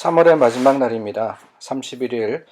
3월의 마지막 날입니다. 31일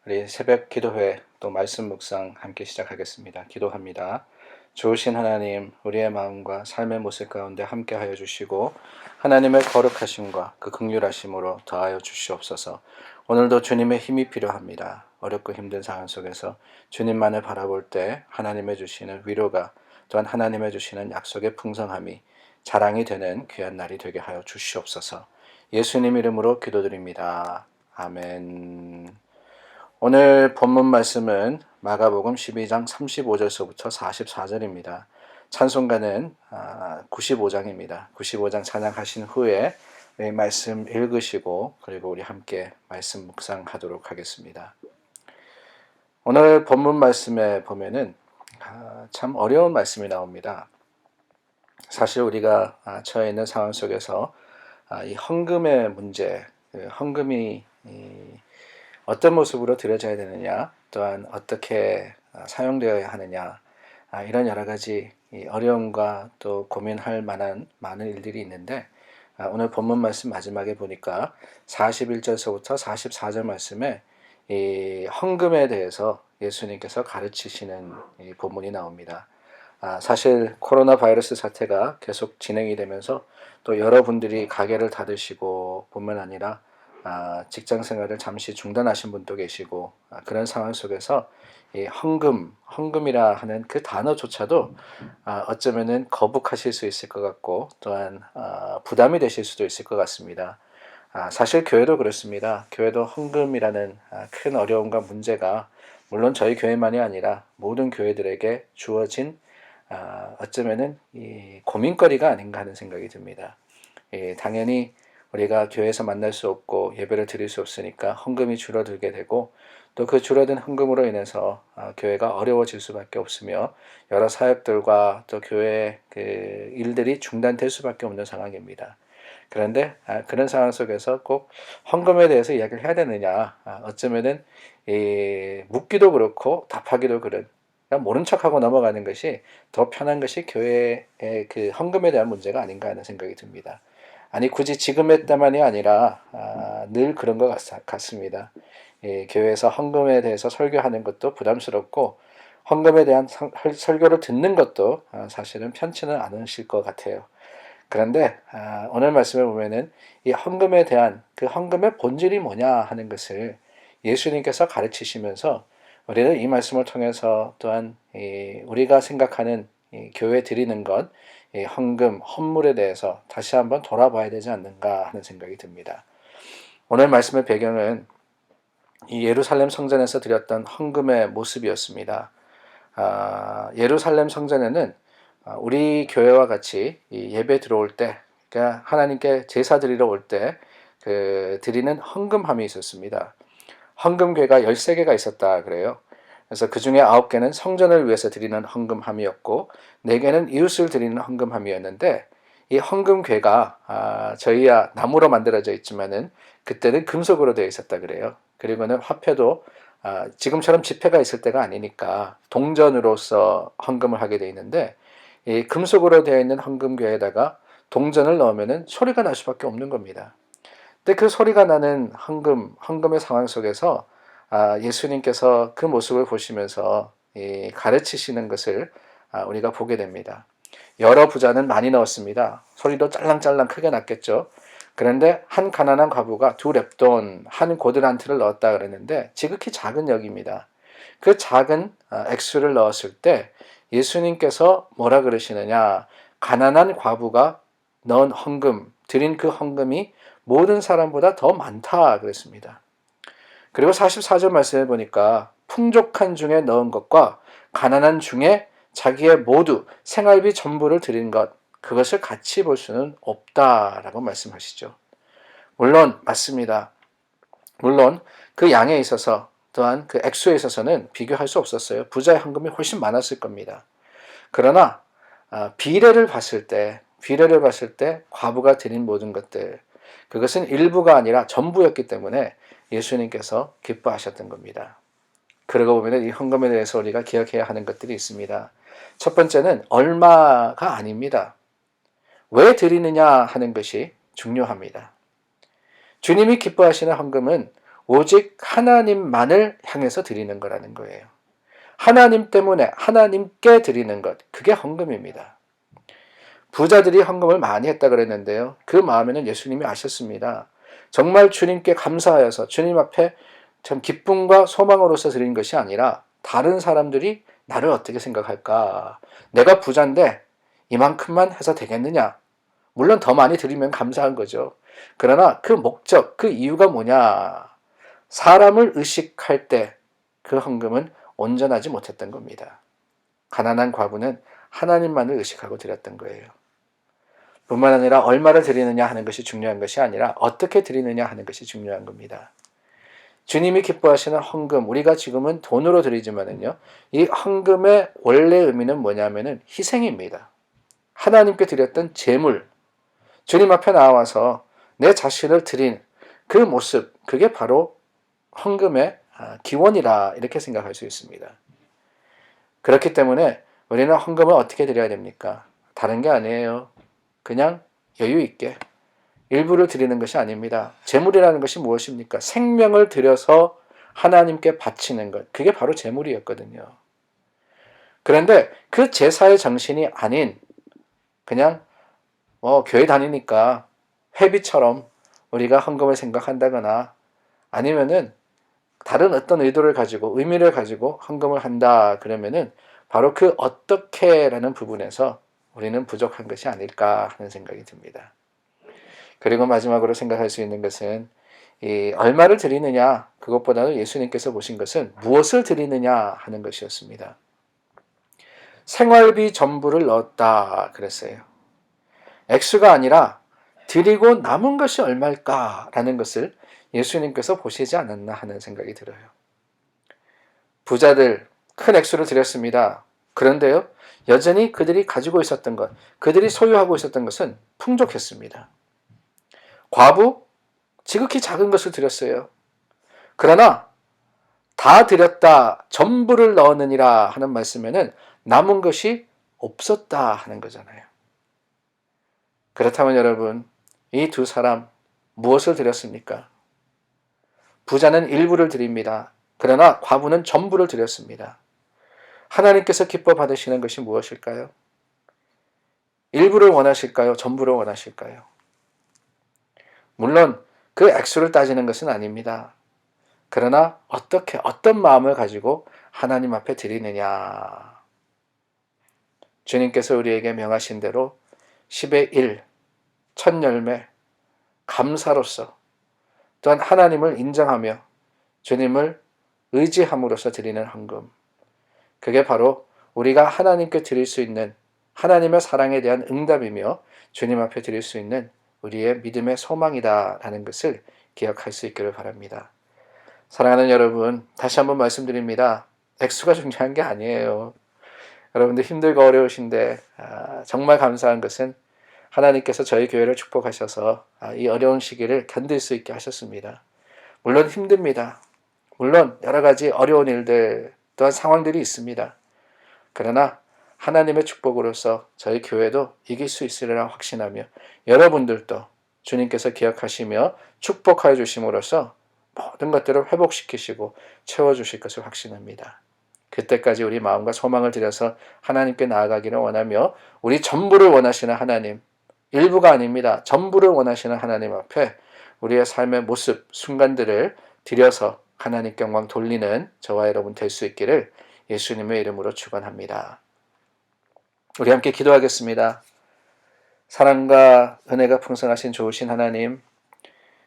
우리 새벽 기도회 또 말씀 묵상 함께 시작하겠습니다. 기도합니다. 좋으신 하나님, 우리의 마음과 삶의 모습 가운데 함께하여 주시고 하나님의 거룩하심과 그 긍휼하심으로 더하여 주시옵소서. 오늘도 주님의 힘이 필요합니다. 어렵고 힘든 상황 속에서 주님만을 바라볼 때 하나님의 주시는 위로가 또한 하나님의 주시는 약속의 풍성함이 자랑이 되는 귀한 날이 되게 하여 주시옵소서. 예수님 이름으로 기도드립니다. 아멘. 오늘 본문 말씀은 마가복음 12장 35절서부터 44절입니다. 찬송가는 95장입니다. 95장 찬양하신 후에 말씀 읽으시고 그리고 우리 함께 말씀 묵상하도록 하겠습니다. 오늘 본문 말씀에 보면은 참 어려운 말씀이 나옵니다. 사실 우리가 처해 있는 상황 속에서 이 헌금의 문제, 헌금이 어떤 모습으로 드려져야 되느냐, 또한 어떻게 사용되어야 하느냐, 이런 여러 가지 어려움과 또 고민할 만한 많은 일들이 있는데, 오늘 본문 말씀 마지막에 보니까 41절서부터 44절 말씀에 이 헌금에 대해서 예수님께서 가르치시는 이 본문이 나옵니다. 사실 코로나 바이러스 사태가 계속 진행이 되면서 또 여러분들이 가게를 닫으시고 뿐만 아니라 직장 생활을 잠시 중단하신 분도 계시고 그런 상황 속에서 이 헌금이라 하는 그 단어조차도 어쩌면은 거북하실 수 있을 것 같고 또한 부담이 되실 수도 있을 것 같습니다. 사실 교회도 그렇습니다. 교회도 헌금이라는 큰 어려움과 문제가 물론 저희 교회만이 아니라 모든 교회들에게 주어진 어쩌면은 이 고민거리가 아닌가 하는 생각이 듭니다. 당연히 우리가 교회에서 만날 수 없고 예배를 드릴 수 없으니까 헌금이 줄어들게 되고 또 그 줄어든 헌금으로 인해서 교회가 어려워질 수밖에 없으며 여러 사역들과 또 교회 그 일들이 중단될 수밖에 없는 상황입니다. 그런데 그런 상황 속에서 꼭 헌금에 대해서 이야기를 해야 되느냐, 어쩌면은 묻기도 그렇고 답하기도 그런, 그냥 모른 척하고 넘어가는 것이 더 편한 것이 교회의 그 헌금에 대한 문제가 아닌가 하는 생각이 듭니다. 아니 굳이 지금 때만이 아니라 늘 그런 것 같습니다. 교회에서 헌금에 대해서 설교하는 것도 부담스럽고 헌금에 대한 설교를 듣는 것도 사실은 편치는 않으실 것 같아요. 그런데 오늘 말씀을 보면은 이 헌금에 대한 그 헌금의 본질이 뭐냐 하는 것을 예수님께서 가르치시면서 우리는 이 말씀을 통해서 또한 우리가 생각하는 교회 드리는 것, 헌금, 헌물에 대해서 다시 한번 돌아봐야 되지 않는가 하는 생각이 듭니다. 오늘 말씀의 배경은 이 예루살렘 성전에서 드렸던 헌금의 모습이었습니다. 예루살렘 성전에는 우리 교회와 같이 예배 들어올 때, 그러니까 하나님께 제사 드리러 올 때 드리는 헌금함이 있었습니다. 헌금궤가 13개가 있었다 그래요. 그래서 그 중에 9개는 성전을 위해서 드리는 헌금함이었고 4개는 이웃을 드리는 헌금함이었는데 이 헌금궤가 저희야 나무로 만들어져 있지만은 그때는 금속으로 되어 있었다 그래요. 그리고는 화폐도 지금처럼 지폐가 있을 때가 아니니까 동전으로서 헌금을 하게 되어 있는데 이 금속으로 되어 있는 헌금궤에다가 동전을 넣으면은 소리가 날 수밖에 없는 겁니다. 근데 그 소리가 나는 헌금의 상황 속에서 예수님께서 그 모습을 보시면서 가르치시는 것을 우리가 보게 됩니다. 여러 부자는 많이 넣었습니다. 소리도 짤랑짤랑 크게 났겠죠. 그런데 한 가난한 과부가 2렙돈, 한 고드란트를 넣었다 그랬는데 지극히 작은 역입니다. 그 작은 액수를 넣었을 때 예수님께서 뭐라 그러시느냐, 가난한 과부가 넣은 헌금, 드린 그 헌금이 모든 사람보다 더 많다 그랬습니다. 그리고 44절 말씀해 보니까 풍족한 중에 넣은 것과 가난한 중에 자기의 모두 생활비 전부를 드린 것, 그것을 같이 볼 수는 없다라고 말씀하시죠. 물론 맞습니다. 물론 그 양에 있어서 또한 그 액수에 있어서는 비교할 수 없었어요. 부자의 헌금이 훨씬 많았을 겁니다. 그러나 비례를 봤을 때 과부가 드린 모든 것들, 그것은 일부가 아니라 전부였기 때문에 예수님께서 기뻐하셨던 겁니다. 그러고 보면 이 헌금에 대해서 우리가 기억해야 하는 것들이 있습니다. 첫 번째는 얼마가 아닙니다. 왜 드리느냐 하는 것이 중요합니다. 주님이 기뻐하시는 헌금은 오직 하나님만을 향해서 드리는 거라는 거예요. 하나님 때문에 하나님께 드리는 것, 그게 헌금입니다. 부자들이 헌금을 많이 했다 그랬는데요. 그 마음에는 예수님이 아셨습니다. 정말 주님께 감사하여서 주님 앞에 참 기쁨과 소망으로서 드린 것이 아니라 다른 사람들이 나를 어떻게 생각할까? 내가 부자인데 이만큼만 해서 되겠느냐? 물론 더 많이 드리면 감사한 거죠. 그러나 그 목적, 그 이유가 뭐냐? 사람을 의식할 때 그 헌금은 온전하지 못했던 겁니다. 가난한 과부는 하나님만을 의식하고 드렸던 거예요. 뿐만 아니라 얼마를 드리느냐 하는 것이 중요한 것이 아니라 어떻게 드리느냐 하는 것이 중요한 겁니다. 주님이 기뻐하시는 헌금, 우리가 지금은 돈으로 드리지만은요, 이 헌금의 원래 의미는 뭐냐면은 희생입니다. 하나님께 드렸던 제물, 주님 앞에 나와서 내 자신을 드린 그 모습, 그게 바로 헌금의 기원이라 이렇게 생각할 수 있습니다. 그렇기 때문에 우리는 헌금을 어떻게 드려야 됩니까? 다른 게 아니에요. 그냥 여유 있게 일부를 드리는 것이 아닙니다. 제물이라는 것이 무엇입니까? 생명을 들여서 하나님께 바치는 것. 그게 바로 제물이었거든요. 그런데 그 제사의 정신이 아닌 그냥 교회 다니니까 회비처럼 우리가 헌금을 생각한다거나 아니면은 다른 어떤 의도를 가지고 의미를 가지고 헌금을 한다 그러면은 바로 그 어떻게라는 부분에서 우리는 부족한 것이 아닐까 하는 생각이 듭니다. 그리고 마지막으로 생각할 수 있는 것은 이 얼마를 드리느냐 그것보다는 예수님께서 보신 것은 무엇을 드리느냐 하는 것이었습니다. 생활비 전부를 넣었다 그랬어요. 액수가 아니라 드리고 남은 것이 얼마일까라는 것을 예수님께서 보시지 않았나 하는 생각이 들어요. 부자들 큰 액수를 드렸습니다. 그런데요, 여전히 그들이 가지고 있었던 것, 그들이 소유하고 있었던 것은 풍족했습니다. 과부 지극히 작은 것을 드렸어요. 그러나 다 드렸다 전부를 넣었느니라 하는 말씀에는 남은 것이 없었다 하는 거잖아요. 그렇다면 여러분, 이 두 사람 무엇을 드렸습니까? 부자는 일부를 드립니다. 그러나 과부는 전부를 드렸습니다. 하나님께서 기뻐 받으시는 것이 무엇일까요? 일부를 원하실까요? 전부를 원하실까요? 물론 그 액수를 따지는 것은 아닙니다. 그러나 어떤 마음을 가지고 하나님 앞에 드리느냐. 주님께서 우리에게 명하신 대로 10의 1, 첫 열매, 감사로서 또한 하나님을 인정하며 주님을 의지함으로써 드리는 헌금. 그게 바로 우리가 하나님께 드릴 수 있는 하나님의 사랑에 대한 응답이며 주님 앞에 드릴 수 있는 우리의 믿음의 소망이다라는 것을 기억할 수 있기를 바랍니다. 사랑하는 여러분, 다시 한번 말씀드립니다. 액수가 중요한 게 아니에요. 여러분들 힘들고 어려우신데 정말 감사한 것은 하나님께서 저희 교회를 축복하셔서 이 어려운 시기를 견딜 수 있게 하셨습니다. 물론 힘듭니다. 물론 여러 가지 어려운 일들 또한 상황들이 있습니다. 그러나 하나님의 축복으로서 저희 교회도 이길 수 있으리라 확신하며 여러분들도 주님께서 기억하시며 축복하여 주심으로써 모든 것들을 회복시키시고 채워주실 것을 확신합니다. 그때까지 우리 마음과 소망을 들여서 하나님께 나아가기를 원하며 우리 전부를 원하시는 하나님, 일부가 아닙니다. 전부를 원하시는 하나님 앞에 우리의 삶의 모습, 순간들을 들여서 하나님께 영광 돌리는 저와 여러분 될 수 있기를 예수님의 이름으로 축원합니다. 우리 함께 기도하겠습니다. 사랑과 은혜가 풍성하신 좋으신 하나님,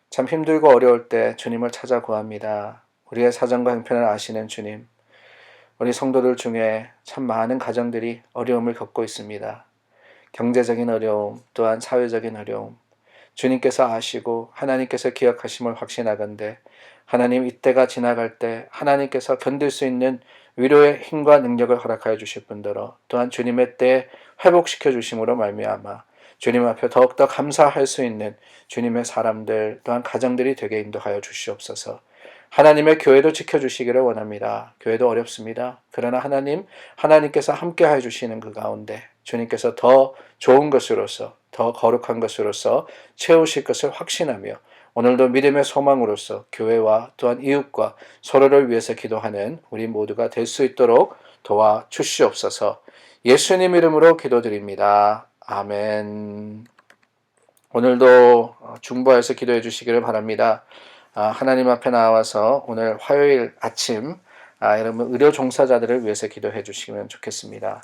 참 힘들고 어려울 때 주님을 찾아 구합니다. 우리의 사정과 형편을 아시는 주님, 우리 성도들 중에 참 많은 가정들이 어려움을 겪고 있습니다. 경제적인 어려움, 또한 사회적인 어려움, 주님께서 아시고 하나님께서 기억하심을 확신하건대 하나님 이때가 지나갈 때 하나님께서 견딜 수 있는 위로의 힘과 능력을 허락하여 주실 뿐더러 또한 주님의 때에 회복시켜 주심으로 말미암아 주님 앞에 더욱더 감사할 수 있는 주님의 사람들 또한 가정들이 되게 인도하여 주시옵소서. 하나님의 교회도 지켜주시기를 원합니다. 교회도 어렵습니다. 그러나 하나님께서 함께해 주시는 그 가운데 주님께서 더 좋은 것으로서 더 거룩한 것으로서 채우실 것을 확신하며 오늘도 믿음의 소망으로서 교회와 또한 이웃과 서로를 위해서 기도하는 우리 모두가 될 수 있도록 도와주시옵소서. 예수님 이름으로 기도드립니다. 아멘. 오늘도 중보해서 기도해 주시기를 바랍니다. 하나님 앞에 나와서 오늘 화요일 아침 여러분 의료 종사자들을 위해서 기도해 주시면 좋겠습니다.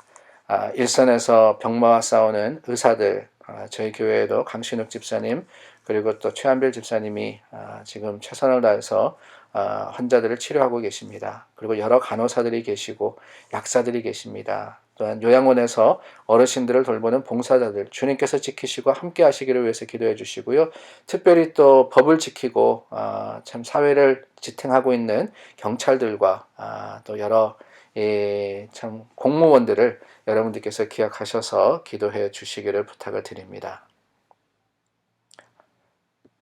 일선에서 병마와 싸우는 의사들, 저희 교회에도 강신욱 집사님 그리고 또 최한별 집사님이 지금 최선을 다해서 환자들을 치료하고 계십니다. 그리고 여러 간호사들이 계시고 약사들이 계십니다. 또한 요양원에서 어르신들을 돌보는 봉사자들 주님께서 지키시고 함께 하시기를 위해서 기도해 주시고요. 특별히 또 법을 지키고 참 사회를 지탱하고 있는 경찰들과 또 여러 참 공무원들을 여러분들께서 기억하셔서 기도해 주시기를 부탁을 드립니다.